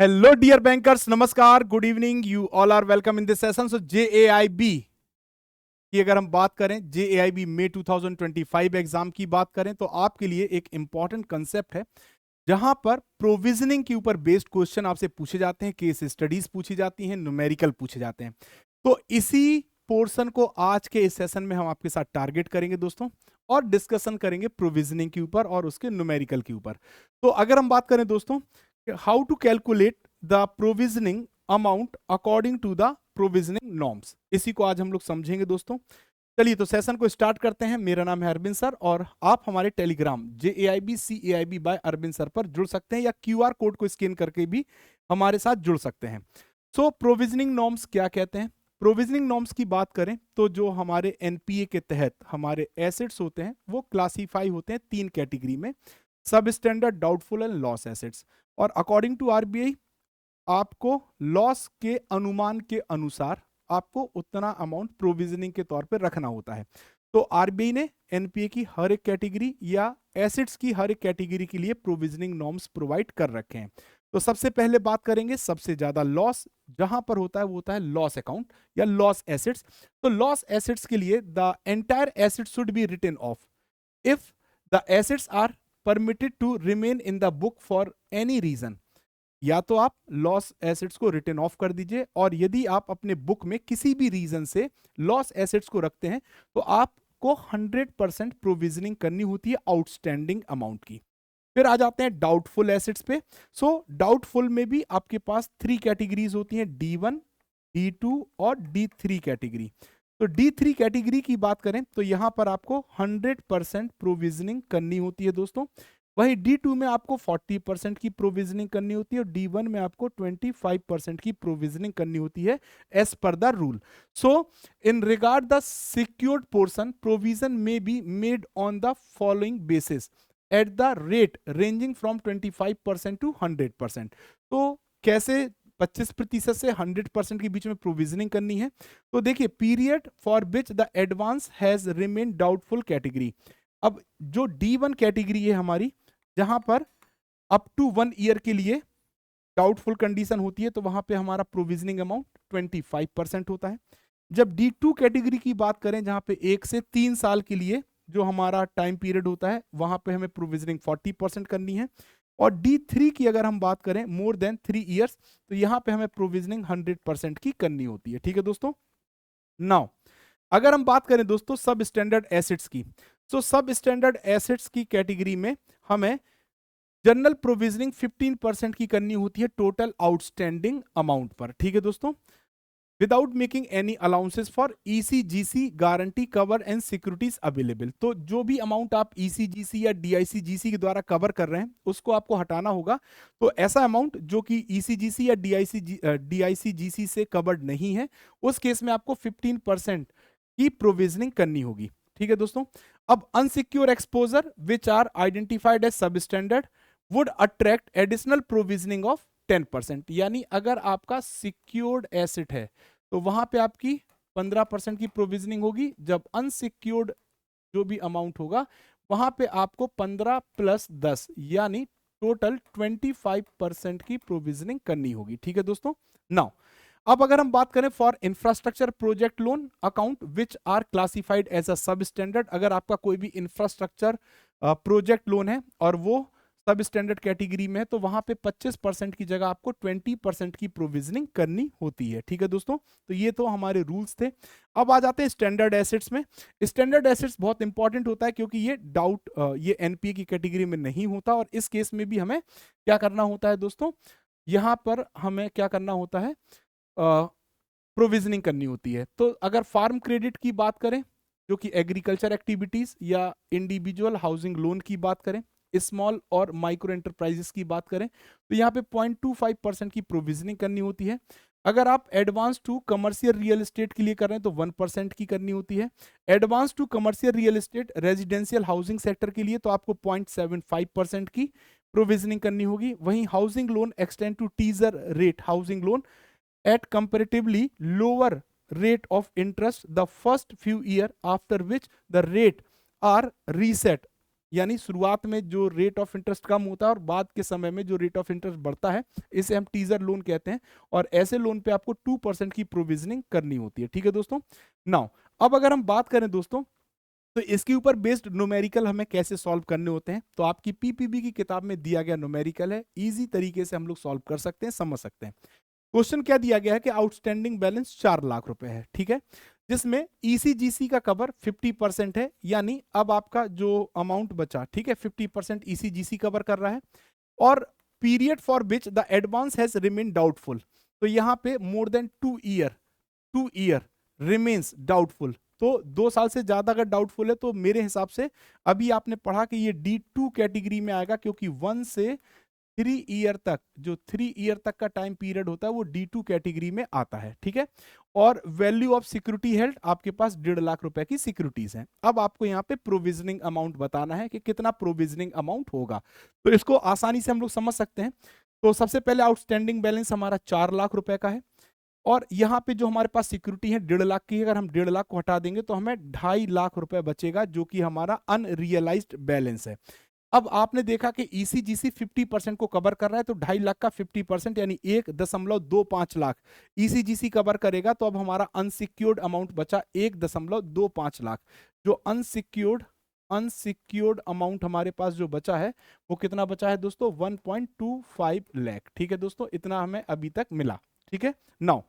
Hello, dear bankers. Namaskar. Good evening. You all are welcome in this session. So, JAIB की अगर हम बात करें, JAIB मई 2025 exam की बात करें तो आपके लिए एक इंपॉर्टेंट कंसेप्ट है जहां पर प्रोविजनिंग के ऊपर बेस्ड क्वेश्चन आपसे पूछे जाते हैं, केस स्टडीज पूछी जाती हैं, न्यूमेरिकल पूछे जाते हैं। तो इसी पोर्शन को आज के इस सेशन में हम आपके साथ टारगेट करेंगे दोस्तों, और डिस्कशन करेंगे प्रोविजनिंग के ऊपर और उसके न्यूमेरिकल के ऊपर। तो अगर हम बात करें दोस्तों, how to calculate the provisioning amount according to the provisioning norms, इसी को आज हम लोग समझेंगे दोस्तों। चलिए तो सेशन को स्टार्ट करते हैं। मेरा नाम है अरविंद सर और आप हमारे Telegram JAIB CAIB by Arvind sir पर जुड़ सकते हैं या QR कोड को स्कैन करके भी हमारे साथ जुड़ सकते हैं। सो प्रोविजनिंग नॉर्म्स क्या कहते हैं? प्रोविजनिंग नॉर्म्स की बात करें तो जो हमारे NPA के तहत हमारे एसेट्स होते हैं वो क्लासीफाई होते हैं 3 कैटेगरी में, सब standard, doubtful and loss assets. और अकॉर्डिंग टू RBI आपको लॉस के अनुमान के अनुसार आपको उतना अमाउंट प्रोविजनिंग के तौर पे रखना होता है। तो आरबीआई ने एनपीए की हर एक कैटेगरी या एसेट्स की हर एक कैटेगरी के लिए प्रोविजनिंग नॉर्म्स प्रोवाइड कर रखे हैं। तो सबसे पहले बात करेंगे सबसे ज्यादा लॉस जहां पर होता है वो होता है लॉस अकाउंट या लॉस एसेट्स। तो लॉस एसेट्स के लिए the entire asset should be written off if the assets are permitted to remain in the book for any reason. या तो आप लॉस एसेट्स को रिटर्न ऑफ कर दीजिए, और यदि आप अपने बुक में किसी भी रीजन से लॉस एसेट्स को रखते हैं तो आपको 100% प्रोविजनिंग करनी होती है आउटस्टैंडिंग अमाउंट की। फिर आ जाते हैं डाउटफुल एसेट्स पे। सो डाउटफुल में भी आपके पास 3 कैटेगरीज होती हैं, D1, D2 और D3 कैटेगरी। तो D3 कैटेगरी की बात करें तो यहां पर आपको 100% प्रोविजनिंग करनी होती है दोस्तों। वही D2 में आपको 40% की प्रोविजनिंग करनी होती है और D1 में आपको 25% की प्रोविजनिंग करनी होती है as per the rule. So in regard the secured portion provision में be made on the following basis at the rate ranging from 25% to 100%। तो कैसे 25% से 100% के बीच में प्रोविजनिंग करनी है? तो देखिए, period for which the advance has remain doubtful category. अब जो D1 कैटेगरी है हमारी, जहां पर अप टू 1 ईयर के लिए डाउटफुल कंडीशन होती है, तो वहां पे हमारा प्रोविजनिंग अमाउंट 25% होता है। जब D2 कैटेगरी की बात करें, जहां पे 1 से 3 साल के लिए जो हमारा टाइम पीरियड होता है, वहां पे हमें प्रोविजनिंग 40% करनी है। और D3 की अगर हम बात करें, मोर देन 3 ईयर्स, तो यहां पे हमें प्रोविजनिंग 100% की करनी होती है। ठीक है दोस्तों। नाउ अगर हम बात करें दोस्तों सब स्टैंडर्ड एसेट्स की, तो सब स्टैंडर्ड एसेट्स की कैटेगरी में हमें जनरल प्रोविजनिंग 15% की करनी होती है टोटल आउटस्टैंडिंग अमाउंट पर। ठीक है दोस्तों, without making any allowances for ECGC guarantee cover and securities available. तो जो भी अमाउंट आप ECGC या DICGC के द्वारा कवर कर रहे हैं उसको आपको हटाना होगा। तो ऐसा अमाउंट जो कि ECGC या DICGC से कवर्ड नहीं है, उस केस में आपको 15% की प्रोविजनिंग करनी होगी। ठीक है दोस्तों। अब unsecure exposure which are identified as sub standard would attract additional provisioning of 10%। यानी अगर आपका सिक्योर्ड एसेट है तो वहां पे आपकी 15% की प्रोविजनिंग होगी। जब अनसिक्योर्ड जो भी अमाउंट होगा वहां पे आपको 15 प्लस 10 यानी टोटल 25% की प्रोविजनिंग करनी होगी। ठीक है दोस्तों। नाउ अब अगर हम बात करें for infrastructure project loan account which are classified as a sub standard, अगर आपका कोई भी इंफ्रास्ट्रक्चर प्रोजेक्ट लोन है और वो सब स्टैंडर्ड कैटेगरी में है, तो वहां पे 25% की जगह आपको 20% की प्रोविजनिंग करनी होती है। ठीक है दोस्तों। तो ये तो हमारे रूल्स थे। अब आ जाते हैं स्टैंडर्ड एसेट्स में। स्टैंडर्ड एसेट्स बहुत इंपॉर्टेंट होता है क्योंकि ये एनपीए की कैटेगरी में नहीं होता, और इस केस में भी हमें क्या करना होता है दोस्तों, यहां पर हमें क्या करना होता है, प्रोविजनिंग करनी होती है। तो अगर फार्म क्रेडिट की बात करें, जो कि एग्रीकल्चर एक्टिविटीज, या इंडिविजुअल हाउसिंग लोन की बात करें, स्मॉल और माइक्रो एंटरप्राइजेस की बात करें, तो यहाँ पे 0.25% की प्रोविजनिंग करनी होती है। अगर आप advance to commercial real estate के लिए कर रहे हैं तो 1% की करनी होती है। Advance to commercial real estate residential housing sector के लिए तो आपको 0.75% की प्रोविजनिंग करनी होगी। वहीं housing loan extend to teaser rate housing loan at comparatively lower rate of interest the first few year after which the rate are reset यानी शुरुआत में जो रेट ऑफ इंटरेस्ट कम होता है और बाद के समय में जो रेट ऑफ इंटरेस्ट बढ़ता है, इसे हम टीजर लोन कहते हैं। और ऐसे लोन पे आपको 2% की प्रोविजनिंग करनी होती है। ठीक है दोस्तों। नाउ अब अगर हम बात करें दोस्तों, तो इसके ऊपर बेस्ड न्यूमेरिकल हमें कैसे सॉल्व करने होते हैं, तो आपकी पीपीबी की किताब में दिया गया न्यूमेरिकल है, इजी तरीके से हम लोग सॉल्व कर सकते हैं, समझ सकते हैं। क्वेश्चन क्या दिया गया है कि आउटस्टैंडिंग बैलेंस 4 लाख रुपए है, ठीक है, जिसमें ईसीजीसी का कवर 50% है, यानी अब आपका जो अमाउंट बचा, ठीक है, 50% ईसीजीसी कवर कर रहा है। और period for which the advance has remain doubtful, तो यहां पे more than 2 year remains doubtful. तो 2 साल से ज्यादा अगर डाउटफुल है तो मेरे हिसाब से अभी आपने पढ़ा कि ये D2 कैटेगरी में आएगा, क्योंकि 1 से 3 ईयर तक, जो 3 ईयर तक का टाइम पीरियड होता है वो D2 कैटेगरी में आता है। ठीक है। और वैल्यू ऑफ सिक्योरिटी हेल्ड, आपके पास 1.5 लाख रुपए की सिक्योरिटीज हैं। अब आपको यहाँ पे प्रोविजनिंग अमाउंट बताना है कि कितना प्रोविजनिंग अमाउंट होगा, तो इसको आसानी से हम लोग समझ सकते हैं। तो सबसे पहले आउटस्टैंडिंग बैलेंस हमारा 4 लाख रुपए का है, और यहाँ पे जो हमारे पास सिक्योरिटी है 1.5 लाख की है। अगर हम 1.5 लाख को हटा देंगे तो हमें 2.5 लाख रुपए बचेगा, जो कि हमारा अनरियलाइज्ड बैलेंस है। अब आपने देखा कि ईसीजीसी 50% को कवर कर रहा है, तो 2.5 लाख का 50% यानी 1.25 लाख ईसीजीसी कवर करेगा। तो अब हमारा अनसिक्योर्ड अमाउंट बचा 1.25 लाख। जो अनसिक्योर्ड अमाउंट हमारे पास जो बचा है वो कितना बचा है दोस्तों, 1.25 लाख। ठीक है दोस्तों, इतना हमें अभी तक मिला। ठीक है। नाउ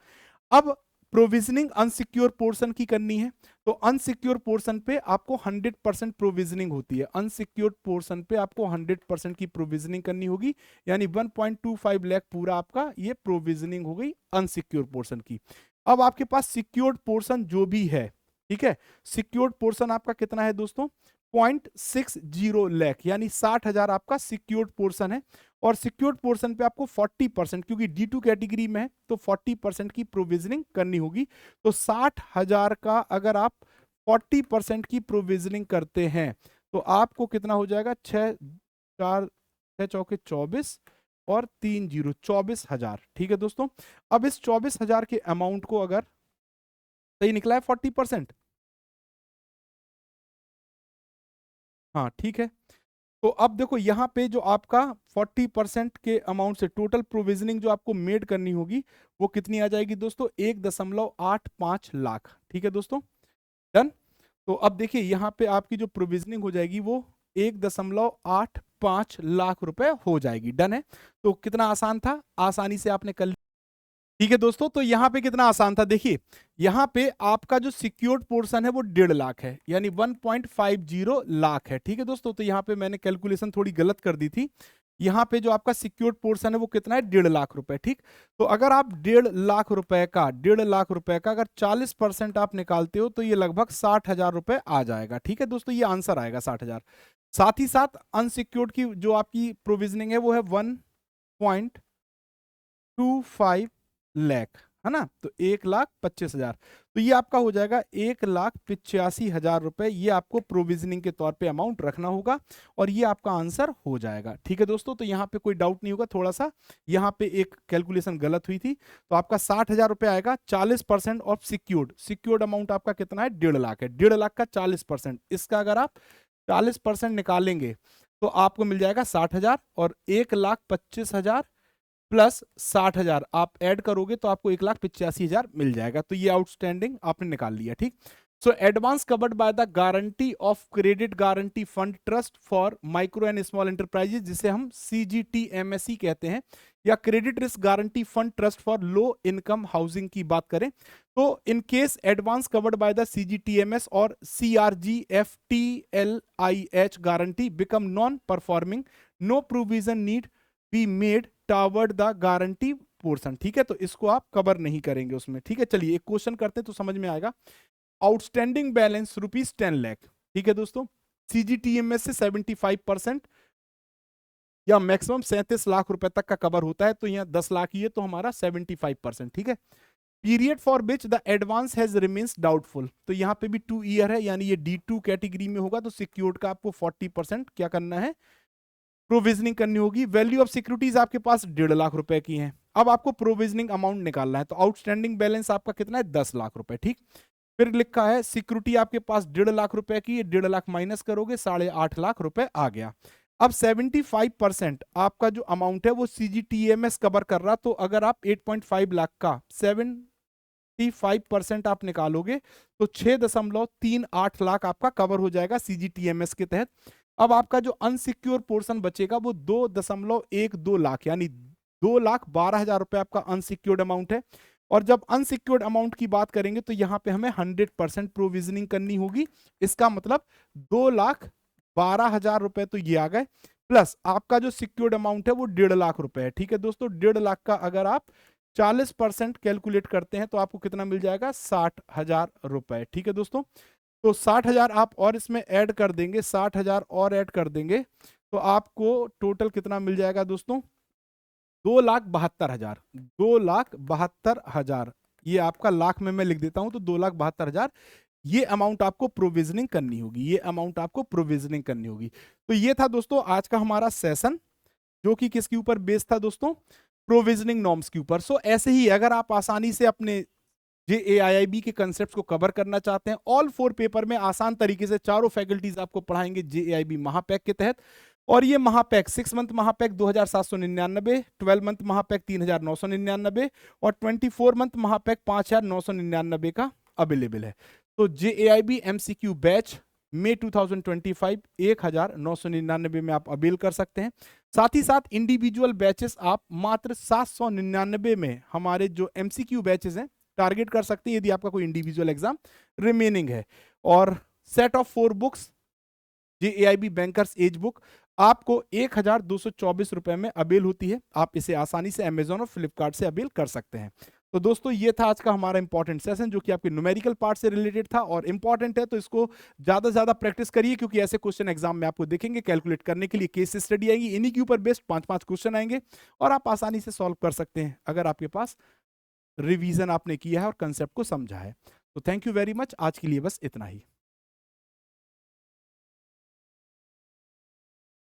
अब प्रोविजनिंग अनसिक्योर पोर्शन की करनी है, तो अनसिक्योर पोर्शन पे आपको 100% प्रोविजनिंग होती है। अनसिक्योर पोर्शन पे आपको 100% की प्रोविजनिंग करनी होगी, यानी 1.25 लाख पूरा आपका ये प्रोविजनिंग हो गई अनसिक्योर पोर्शन की। अब आपके पास सिक्योर्ड पोर्शन जो भी है, ठीक है, सिक्योर्ड पोर्शन आपका कितना है दोस्तों, 0.60 लाख, यानी 60,000 आपका सिक्योर्ड पोर्शन है। और सिक्योर्ड पोर्शन पे आपको 40%, क्योंकि D2 कैटेगरी में है तो 40% की प्रोविजनिंग करनी होगी। तो 60,000 का अगर आप 40% की प्रोविजनिंग करते हैं तो आपको कितना हो जाएगा, 6 चौके 24 और 3 0 24,000। ठीक है दोस्तों। अब इस 24,000 के अमाउंट को अगर सही निकला है 40%, हाँ ठीक है। तो अब देखो यहाँ पे जो आपका 40% के अमाउंट से टोटल प्रोविजनिंग जो आपको मेड करनी होगी वो कितनी आ जाएगी दोस्तों, 1.85 लाख। ठीक है दोस्तों, डन। तो अब देखिए यहाँ पे आपकी जो प्रोविजनिंग हो जाएगी वो 1.85 लाख रुपए हो जाएगी। डन है। तो कितना आसान था, आसानी से आपने कर। ठीक है दोस्तों, तो यहां पे कितना आसान था, देखिए यहां पे आपका जो सिक्योर्ड पोर्शन है वो 1.5 लाख है, यानी 1.50 लाख है। ठीक है दोस्तों, तो यहां पे मैंने कैलकुलेशन थोड़ी गलत कर दी थी। यहां पे जो आपका सिक्योर्ड पोर्शन है वो कितना है, 1.5 लाख रुपए। ठीक, तो अगर आप 1.5 लाख रुपए का अगर 40% आप निकालते हो तो ये लगभग 60,000 रुपए आ जाएगा। ठीक है दोस्तों, ये आंसर आएगा 60,000। साथ ही साथ अनसिक्योर्ड की जो आपकी प्रोविजनिंग है वो है 1.25 लाख, है ना, तो 1,25,000। तो ये आपका हो जाएगा 1,85,000 रुपए, ये आपको प्रोविजनिंग के तौर पे अमाउंट रखना होगा, और ये आपका आंसर हो जाएगा। ठीक है दोस्तों, तो यहाँ पे कोई डाउट नहीं होगा, थोड़ा सा यहाँ पे एक कैलकुलेशन गलत हुई थी। तो आपका 60,000 रुपए आएगा, 40% ऑफ सिक्योर्ड अमाउंट आपका कितना है, 1.5 लाख है। 1.5 लाख का 40%, इसका अगर आप 40% निकालेंगे तो आपको मिल जाएगा 60,000, और 1,25,000 प्लस 60,000 आप ऐड करोगे तो आपको 1,85,000 मिल जाएगा। तो ये आउटस्टैंडिंग आपने निकाल लिया। ठीक, so advance covered by the guarantee of credit guarantee fund trust for micro and small enterprises, जिसे हम CGTMSE कहते हैं, या credit risk guarantee fund trust for low income housing की बात करें तो in case advance covered by the CGTMS और CRGFTLIH guarantee become non performing, no provision need be made toward the guarantee portion. ठीक है, तो इसको आप कवर नहीं करेंगे उसमें। ठीक है, चलिए एक क्वेश्चन करते हैं तो समझ में आएगा। Outstanding balance ₹10 lakh. ठीक है दोस्तों, CGTMS से 75% या मैक्सिमम 37 लाख रुपए तक का कवर होता है, तो यहाँ 10 लाख ही है तो हमारा 75%। ठीक है। Period for which the advance has remains doubtful, तो यहाँ पे भी 2 ईयर है, यानी ये D2 कैटेगरी में होगा, तो सिक्योर्ड का आपको 40% क्या करना है, प्रोविजनिंग करनी होगी। वैल्यू ऑफ सिक्योरिटीज आपके पास 1.5 लाख रुपए की है। अब आपको प्रोविजनिंग अमाउंट निकालना है, तो आउटस्टैंडिंग बैलेंस आपका कितना है, 10 लाख रुपए। ठीक, फिर लिखा है सिक्योरिटी आपके पास 1.5 लाख रुपए की, 1.5 लाख माइनस करोगे 8.5 लाख रुपए आ गया। अब 75% आपका जो अमाउंट है वो CGTMS कवर कर रहा, तो अगर आप 8.5 लाख का 75% आप निकालोगे तो 6.38 लाख आपका कवर हो जाएगा CGTMS के तहत। अब आपका जो अनसिक्योर पोर्शन बचेगा वो 2.12 लाख, यानी 2,12,000 रुपए आपका अनसिक्योर्ड अमाउंट है। और जब अनसिक्योर्ड अमाउंट की बात करेंगे तो यहाँ पे हमें 100% प्रोविजनिंग करनी होगी। इसका मतलब 2,12,000 रुपए तो ये आ गए, प्लस आपका जो सिक्योर्ड अमाउंट है वो 1.5 लाख रुपए है। ठीक है दोस्तों, 1.5 लाख का अगर आप 40% कैलकुलेट करते हैं तो आपको कितना मिल जाएगा, 60,000 रुपए। ठीक है दोस्तों, तो 60,000 आप और इसमें ऐड कर देंगे, 60,000 और ऐड कर देंगे तो आपको टोटल कितना मिल जाएगा दोस्तों, 2,72,000। 2,72,000, ये आपका लाख में मैं लिख देता हूं, तो 2,72,000 ये अमाउंट आपको प्रोविजनिंग करनी होगी, ये अमाउंट आपको प्रोविजनिंग करनी होगी। तो ये था दोस्तों आज का हमारा सेशन, जो कि किसके ऊपर बेस्ड था दोस्तों, प्रोविजनिंग नॉर्म्स के ऊपर। सो ऐसे ही अगर आप आसानी से अपने JAIIB के कंसेप्ट को कवर करना चाहते हैं, ऑल 4 पेपर में आसान तरीके से चारों फैकल्टीज आपको पढ़ाएंगे JAIB महापैक के तहत। और ये महापैक 6 मंथ महापैक 2,799, 12 मंथ महापैक 3,999 और 24 मंथ महापैक 5,999 का अवेलेबल है। तो JAIB MCQ बैच मई 2025 1,999 में आप अवेल कर सकते हैं। साथ ही साथ इंडिविजुअल बैचेस आप मात्र 799 में हमारे जो MCQ बैचेस हैं टारगेट कर सकते हैं, यदि आपका कोई इंडिविजुअल एग्जाम रिमेनिंग है। और set of 4 books JAIB bankers edge book आपको 1,224 रुपए में अवेल होती है। आप इसे आसानी से अमेजॉन और फ्लिपकार्ट से अवेल कर सकते हैं। तो दोस्तों ये था आज का हमारा इंपॉर्टेंट सेशन, जो कि आपके न्यूमेरिकल पार्ट से रिलेटेड था और इंपॉर्टेंट है, तो इसको ज्यादा से ज्यादा प्रैक्टिस करिए, क्योंकि ऐसे क्वेश्चन एग्जाम में आपको देखेंगे। कैलकुलेट करने के लिए केस स्टडी आएगी, इन्हीं के ऊपर बेस्ड 5-5 क्वेश्चन आएंगे और आप आसानी से सॉल्व कर सकते हैं अगर आपके पास रिवीजन आपने किया है और कंसेप्ट को समझा है। तो थैंक यू वेरी मच, आज के लिए बस इतना ही।